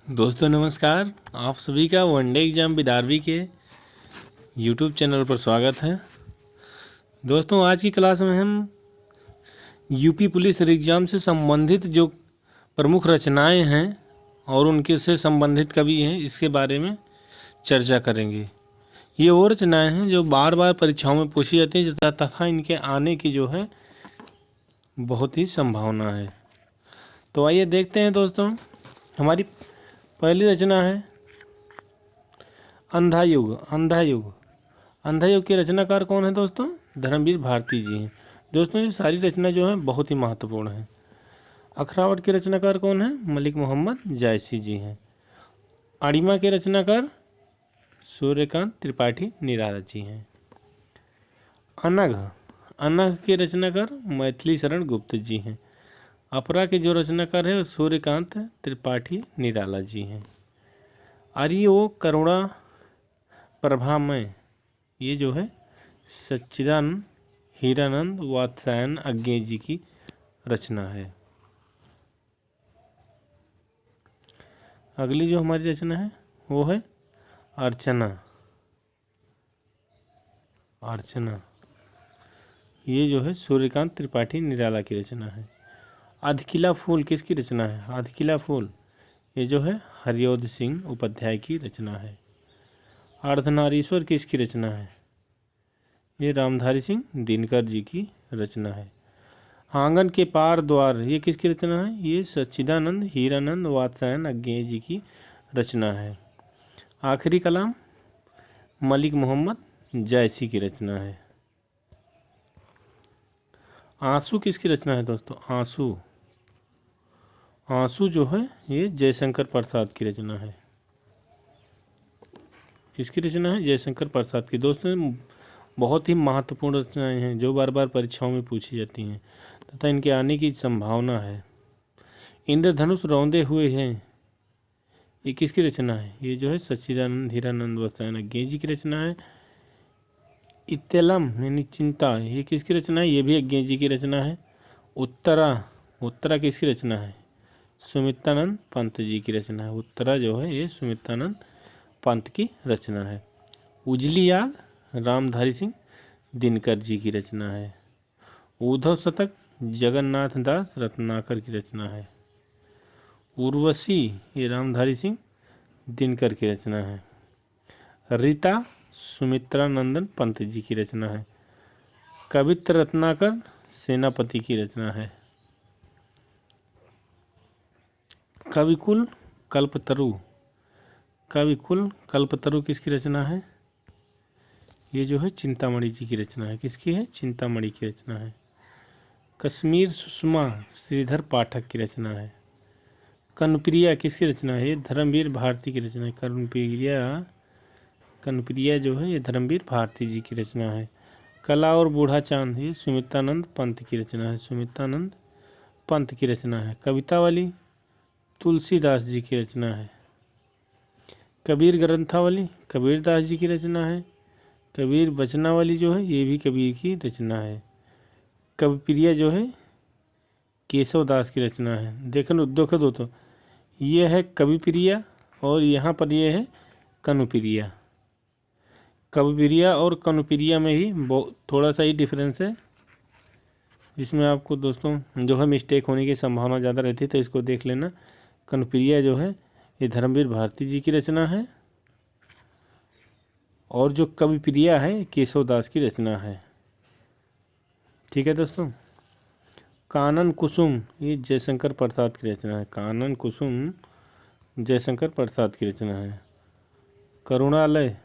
दोस्तों नमस्कार। आप सभी का वनडे एग्ज़ाम विद आरवी के यूट्यूब चैनल पर स्वागत है। दोस्तों आज की क्लास में हम यूपी पुलिस एग्ज़ाम से संबंधित जो प्रमुख रचनाएं हैं और उनके से संबंधित कवि हैं इसके बारे में चर्चा करेंगे। ये वो रचनाएं हैं जो बार बार परीक्षाओं में पूछी जाती हैं तथा इनके आने की जो है बहुत ही संभावना है। तो आइए देखते हैं दोस्तों। हमारी पहली रचना है अंधा युग। अंधा युग के रचनाकार कौन है दोस्तों? धर्मवीर भारती जी हैं। दोस्तों ये सारी रचना जो है बहुत ही महत्वपूर्ण है। अखरावट के रचनाकार कौन है? मलिक मोहम्मद जायसी जी हैं। अड़िमा के रचनाकार सूर्यकांत त्रिपाठी निराला जी हैं। अनघ के रचनाकार मैथिली शरण गुप्त जी हैं। अपरा के जो रचनाकार है सूर्यकांत त्रिपाठी निराला जी हैं। आर्यो करुणा प्रभामय ये जो है सच्चिदानंद हीरानंद वात्स्यायन अज्ञे जी की रचना है। अगली जो हमारी रचना है वो है अर्चना। ये जो है सूर्यकांत त्रिपाठी निराला की रचना है। अधकिला फूल किसकी रचना है? अधकिला फूल ये जो है हरियोध सिंह उपाध्याय की रचना है। अर्धनारीश्वर किसकी रचना है? ये रामधारी सिंह दिनकर जी की रचना है। आंगन के पार द्वार ये किसकी रचना है? ये सच्चिदानंद हीरानंद वात्स्यायन अज्ञे जी की रचना है। आखिरी कलाम मलिक मोहम्मद जायसी की रचना है। आंसू किसकी रचना है दोस्तों? आंसू जो है ये जयशंकर प्रसाद की रचना है। किसकी रचना है? जयशंकर प्रसाद की। दोस्तों बहुत ही महत्वपूर्ण रचनाएं हैं जो बार बार परीक्षाओं में पूछी जाती हैं तथा इनके आने की संभावना है। इंद्रधनुष रौंदे हुए हैं ये किसकी रचना है? ये जो है सच्चिदानंद हीरानंद वात्स्यायन अज्ञे जी की रचना है। इत्यलम यानी चिंता ये किसकी रचना है? ये भी अज्ञे जी की रचना है। उत्तरा किसकी रचना है? सुमित्रानंद पंत जी की रचना है। उत्तरा जो है ये सुमित्रानंद पंत की रचना है। उजली आग रामधारी सिंह दिनकर जी की रचना है। उद्धव शतक जगन्नाथ दास रत्नाकर की रचना है। उर्वशी ये रामधारी सिंह दिनकर की रचना है। रीता सुमित्रानंदन पंत जी की रचना है। कवित्र रत्नाकर सेनापति की रचना है। कविकुल कल्पतरु किसकी रचना है? ये जो है चिंतामणि जी की रचना है। किसकी है? चिंतामणि की रचना है। कश्मीर सुषमा श्रीधर पाठक की रचना है। कनुप्रिया किसकी रचना है? ये धर्मवीर भारती की रचना है। कनुप्रिया जो है ये धर्मवीर भारती जी की रचना है। कला और बूढ़ा चांद ये सुमित्रानंद पंत की रचना है। सुमित्रानंद पंत की रचना है। कवितावली तुलसीदास जी की रचना है। कबीर ग्रंथावली कबीरदास जी की रचना है। कबीर वचनावली जो है ये भी कबीर की रचना है। कविप्रिया जो है केशव दास की रचना है। देखो दोस्तों ये है कविप्रिया और यहाँ पर ये है कनुप्रिया। कविप्रिया और कनुप्रिया में भी थोड़ा सा ही डिफरेंस है जिसमें आपको दोस्तों जो है मिस्टेक होने की संभावना ज़्यादा रहती है तो इसको देख लेना। कनुप्रिया जो है ये धर्मवीर भारती जी की रचना है और जो कविप्रिया है केशव दास की रचना है। ठीक है दोस्तों। कानन कुसुम ये जयशंकर प्रसाद की रचना है। कानन कुसुम जयशंकर प्रसाद की रचना है। करुणालय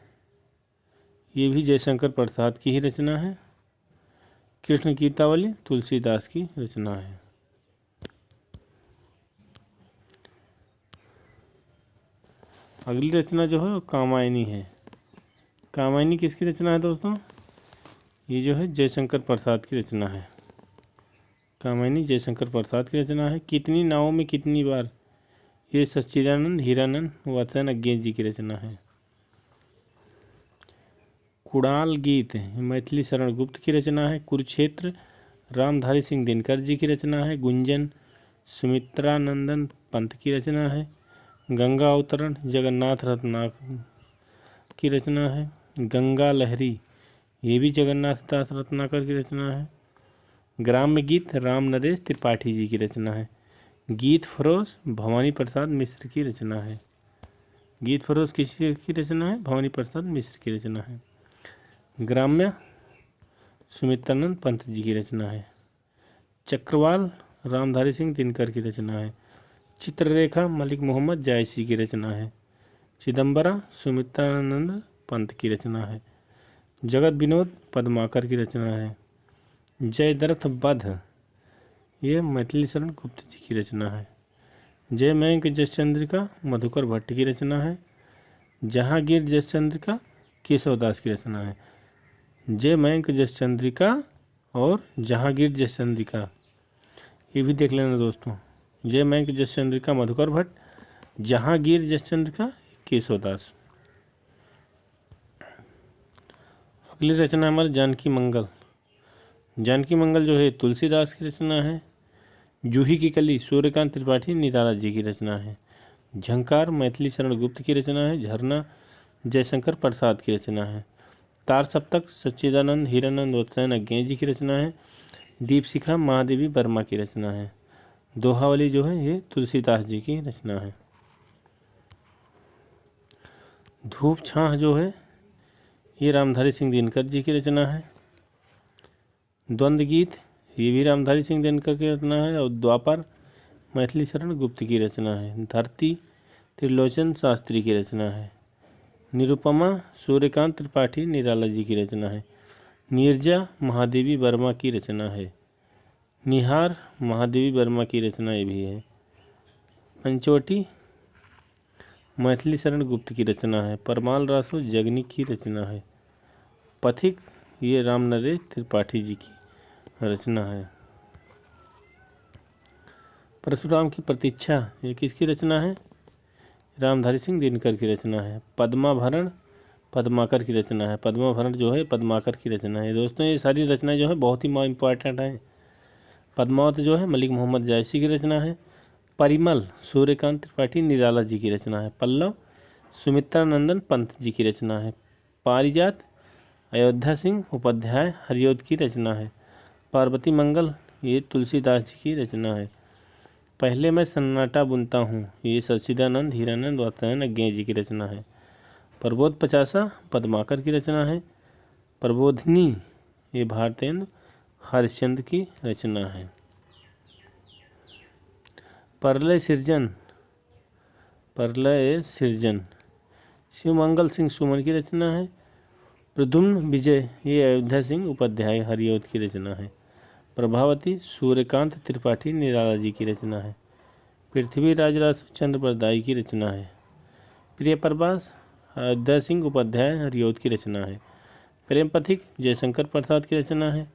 ये भी जयशंकर प्रसाद की ही रचना है। कृष्ण गीतावली तुलसीदास की रचना है। अगली रचना जो है वो कामायनी है। कामायनी किसकी रचना है दोस्तों? ये जो है जयशंकर प्रसाद की रचना है। कामायनी जयशंकर प्रसाद की रचना है। कितनी नावों में कितनी बार ये सच्चिदानंद हीरानंद वात्स्यायन अज्ञे जी की रचना है। कुणाल गीत मैथिली शरण गुप्त की रचना है। कुरुक्षेत्र रामधारी सिंह दिनकर जी की रचना है। गुंजन सुमित्रानंदन पंत की रचना है। गंगा अवतरण जगन्नाथ रत्नाकर की रचना है। गंगा लहरी ये भी जगन्नाथ दास रत्नाकर की रचना है। ग्राम्य गीत राम नरेश त्रिपाठी जी की रचना है। गीत फरोश भवानी प्रसाद मिश्र की रचना है। गीत फरोश किसी की रचना है? भवानी प्रसाद मिश्र की रचना है। ग्राम्य सुमित्रानंद पंत जी की रचना है। चक्रवाल रामधारी सिंह दिनकर की रचना है। चित्ररेखा मलिक मोहम्मद जायसी की रचना है। चिदम्बरा सुमित्रानंद पंत की रचना है। जगत विनोद पद्माकर की रचना है। जयद्रथ वध ये मैथिली शरण गुप्त जी की रचना है। जय मयंक जसचंद्रिका मधुकर भट्ट की रचना है। जहांगीर जसचंद्रिका केशवदास की रचना है। जय मयंक जसचंद्रिका और जहांगीर जसचंद्रिका ये भी देख लेना दोस्तों। जय मयंक जसचंद्रिका मधुकर भट्ट, जहांगीर जसचंद्रिका केशवदास। अगली रचना हमारी जानकी मंगल। जानकी मंगल जो है तुलसीदास की रचना है। जूही की कली सूर्यकांत त्रिपाठी निराला जी की रचना है। झंकार मैथिली शरण गुप्त की रचना है। झरना जयशंकर प्रसाद की रचना है। तार सप्तक सच्चिदानंद हीरानंद वत्सायन अज्ञे जी की रचना है। दीपशिखा महादेवी वर्मा की रचना है। दोहावली जो है ये तुलसीदास जी की रचना है। धूप छाह जो है ये रामधारी सिंह दिनकर जी की रचना है। द्वंद्व गीत ये भी रामधारी सिंह दिनकर की रचना है। और द्वापर मैथिली शरण गुप्त की रचना है। धरती त्रिलोचन शास्त्री की रचना है। निरुपमा सूर्यकांत त्रिपाठी निराला जी की रचना है। नीरजा महादेवी वर्मा की रचना है। निहार महादेवी वर्मा की रचना ये भी है। पंचवटी मैथिली शरण गुप्त की रचना है। परमाल रासो जगनी की रचना है। पथिक ये राम नरेश त्रिपाठी जी की रचना है। परशुराम की प्रतीक्षा ये किसकी रचना है? रामधारी सिंह दिनकर की रचना है। पद्माभरण पद्माकर की रचना है। पद्माभरण जो है पद्माकर की रचना है। दोस्तों ये सारी रचनाएं जो है बहुत ही इंपॉर्टेंट हैं। पद्मावत जो है मलिक मोहम्मद जायसी की रचना है। परिमल सूर्यकांत त्रिपाठी निराला जी की रचना है। पल्लव सुमित्रानंदन पंत जी की रचना है। पारिजात अयोध्या सिंह उपाध्याय हरियोध की रचना है। पार्वती मंगल ये तुलसीदास जी की रचना है। पहले मैं सन्नाटा बुनता हूँ ये सच्चिदानंद हीरानंद वात्सायन अज्ञे जी की रचना है। प्रबोध पचासा पद्माकर की रचना है। प्रबोधिनी ये भारतेंद्र हरिश्चंद्र की रचना है। प्रलय सृजन शिवमंगल सिंह सुमन की रचना है। प्रद्युम्न विजय ये अयोध्या सिंह उपाध्याय हरियोध की रचना है। प्रभावती सूर्यकांत त्रिपाठी निराला जी की रचना है। पृथ्वी राजरासो चंद्र प्रदाई की रचना है। प्रिय प्रभास अयोध्या सिंह उपाध्याय हरियोध की रचना है। प्रेम पथिक जयशंकर प्रसाद की रचना है।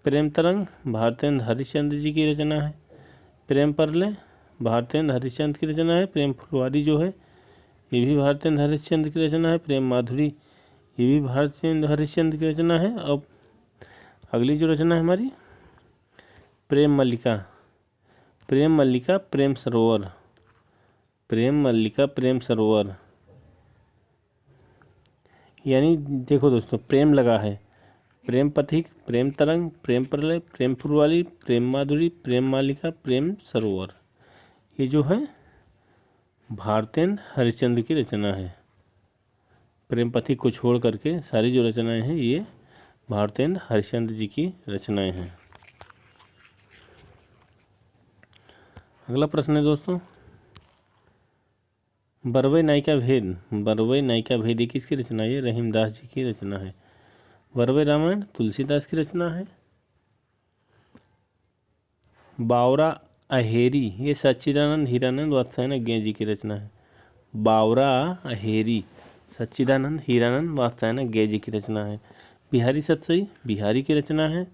प्रेम तरंग भारतेंद्र हरिश्चंद्र जी की रचना है। प्रेम प्रलय भारतेंद्र हरिश्चंद्र की रचना है। प्रेम फुलवारी जो है ये भी भारतेंद्र हरिश्चंद्र की रचना है। प्रेम माधुरी ये भी भारतेंद्र हरिश्चंद्र की रचना है। अब अगली जो रचना है हमारी प्रेम मल्लिका प्रेम सरोवर यानी देखो दोस्तों प्रेम लगा है। प्रेम पथिक प्रेम तरंग प्रेम प्रलय प्रेम फुलवारी प्रेम माधुरी प्रेम मालिका प्रेम सरोवर ये जो है भारतेंद्र हरिश्चंद्र की रचना है। प्रेम पथिक को छोड़ करके सारी जो रचनाएं हैं ये भारतेंद्र हरिश्चंद्र जी की रचनाएं हैं। अगला प्रश्न है दोस्तों बरवई नायिका भेद ये किसकी रचना है? ये रहीमदास जी की रचना है। बरवई रामायण तुलसीदास की रचना है। बावरा अहेरी ये सच्चिदानंद हीरानंद वात्सायन अज्ञे जी की रचना है। बावरा अहेरी सच्चिदानंद हीरानंद वात्सायन अज्ञे जी की रचना है। बिहारी सतसई बिहारी की रचना है।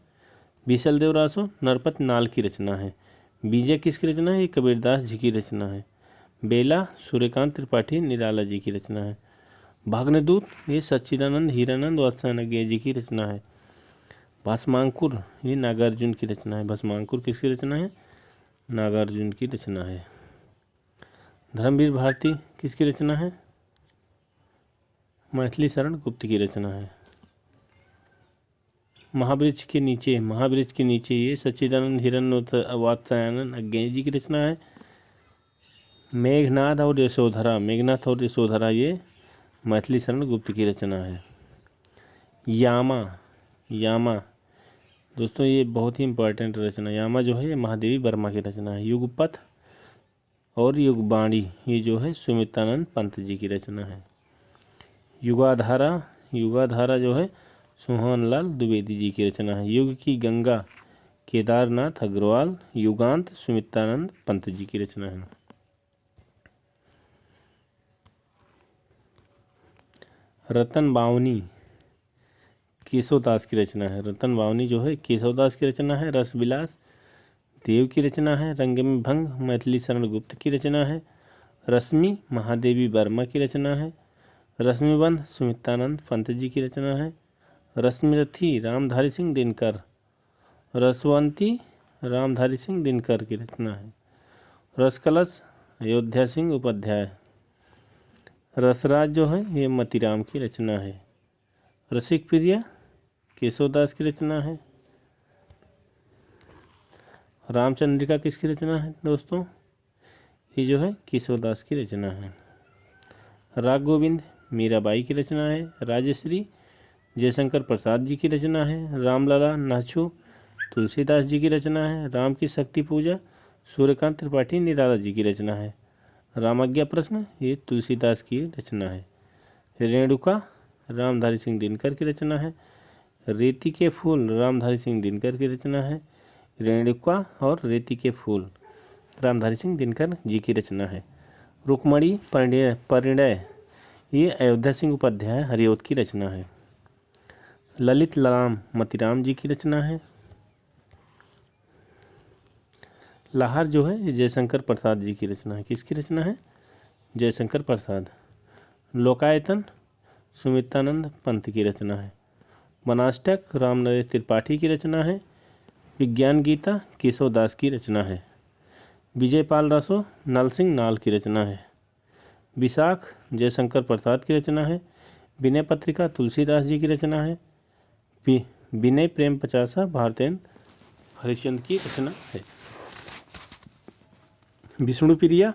बीसल देव रासो नरपत नाल की रचना है। बीजे किसकी रचना है? ये कबीरदास जी की रचना है। बेला सूर्यकांत त्रिपाठी निराला जी की रचना है। भाग्नदूत ये सच्चिदानंद हीरानंद वात्सायन अज्ञे जी की रचना है। भस्मांकुर ये नागार्जुन की रचना है। भस्मांकुर किसकी रचना है? नागार्जुन की रचना है। धर्मवीर भारती किसकी रचना है? मैथिली शरण गुप्त की रचना है। महावृक्ष के नीचे ये सच्चिदानंद हिरण्यवात्स्यायन अज्ञेय जी की रचना है। मेघनाथ और यशोधरा ये मैथिली शरण गुप्त की रचना है। यामा दोस्तों ये बहुत ही इम्पोर्टेंट रचना। यामा जो है ये महादेवी वर्मा की रचना है। युगपथ और युगबाणी ये जो है सुमित्रानंद पंत जी की रचना है। युगाधारा जो है सोहनलाल द्विवेदी जी की रचना है। युग की गंगा केदारनाथ अग्रवाल। युगांत सुमित्रानंद पंत जी की रचना है। रतन बावनी केशवदास की रचना है। रतन बावनी जो है केशवदास की रचना है। रसविलास देव की रचना है। रंग में भंग मैथिली शरण गुप्त की रचना है। रश्मि महादेवी वर्मा की रचना है। रश्मिबंध सुमित्रानंद पंत जी की रचना है। रश्मिरथी रामधारी सिंह दिनकर। रसवंती रामधारी सिंह दिनकर की रचना है। रसकलश अयोध्या सिंह उपाध्याय। रसराज जो है ये मतीराम की रचना है। रसिक प्रिया केशवदास की रचना है। रामचंद्रिका किसकी रचना है दोस्तों? ये जो है केशवदास की रचना है। राग गोविंद मीराबाई की रचना है। राजश्री जयशंकर प्रसाद जी की रचना है। रामलला नाचू तुलसीदास जी की रचना है। राम की शक्ति पूजा सूर्यकांत त्रिपाठी निराला जी की रचना है। रामाज्ञा प्रश्न ये तुलसीदास की रचना है। रेणुका रामधारी सिंह दिनकर की रचना है। रेती के फूल रामधारी सिंह दिनकर की रचना है। रेणुका और रेती के फूल रामधारी सिंह दिनकर जी की रचना है। रुक्मणी परिणय ये अयोध्या सिंह उपाध्याय हरिऔध की रचना है। ललित राम मतीराम जी की रचना है। लाहर जो है जयशंकर प्रसाद जी की रचना है। किसकी रचना है? जयशंकर प्रसाद। लोकायतन सुमित्रानंद पंत की रचना है। बनाष्टक रामनरेश त्रिपाठी की रचना है। विज्ञान गीता केशवदास की रचना है। विजयपाल रासो नलसिंह नाल की रचना है। विशाख जयशंकर प्रसाद की रचना है। विनय पत्रिका तुलसीदास जी की रचना है। विनय प्रेम पचासा भारतेंद्र हरिश्चंद्र की रचना है। विष्णुप्रिया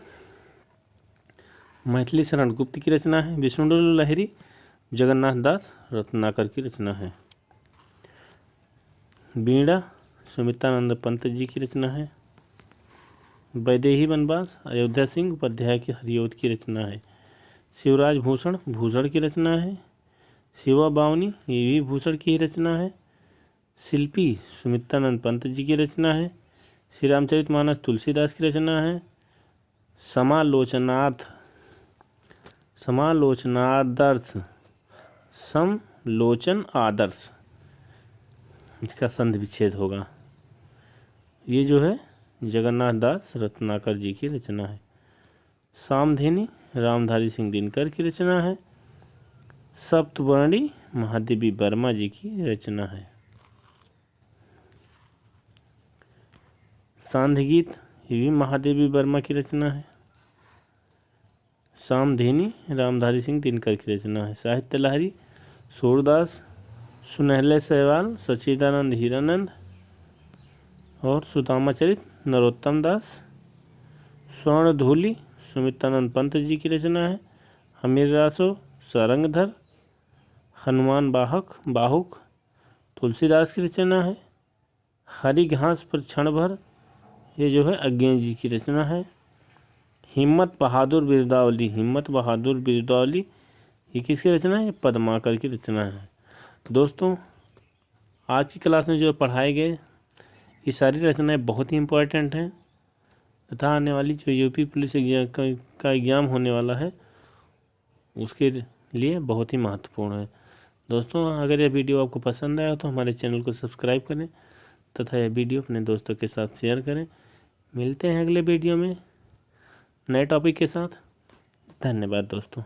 मैथिली शरण गुप्त की रचना है। विष्णु लहरी जगन्नाथ दास रत्नाकर की रचना है। बीड़ा सुमित्रानंद पंत जी की रचना है। वैदेही वनवास अयोध्या सिंह उपाध्याय की हरिऔध की रचना है। शिवराज भूषण भूषण की रचना है। शिवा बावनी ये भी भूषण की ही रचना है। शिल्पी सुमित्रानंद पंत जी की रचना है। श्री रामचरितमानस तुलसीदास की रचना है। समलोचन आदर्श इसका संधि विच्छेद होगा। ये जो है जगन्नाथ दास रत्नाकर जी की रचना है। सामधेनी रामधारी सिंह दिनकर की रचना है। सप्तवर्णी महादेवी वर्मा जी की रचना है। सांध्य गीत ये भी महादेवी वर्मा की रचना है। सामधेनी रामधारी सिंह दिनकर की रचना है। साहित्य लहरी सूरदास सुनहले सहवाल सच्चिदानंद हीरानंद और सुदामाचरित नरोत्तम दास। स्वर्णधूलि सुमित्रानंद पंत जी की रचना है। हमीर रासो सारंगधर हनुमान बाहुक तुलसीदास की रचना है। हरी घास पर क्षण भर ये जो है अज्ञेय जी की रचना है। हिम्मत बहादुर बिरदावली ये किसकी रचना है? पद्माकर की रचना है। दोस्तों आज की क्लास में जो पढ़ाए गए ये सारी रचनाएं बहुत ही इम्पोर्टेंट हैं तथा आने वाली जो यूपी पुलिस एग्जाम का एग्ज़ाम होने वाला है उसके लिए बहुत ही महत्वपूर्ण है। दोस्तों अगर यह वीडियो आपको पसंद आया तो हमारे चैनल को सब्सक्राइब करें तथा यह वीडियो अपने दोस्तों के साथ शेयर करें। मिलते हैं अगले वीडियो में नए टॉपिक के साथ। धन्यवाद दोस्तों।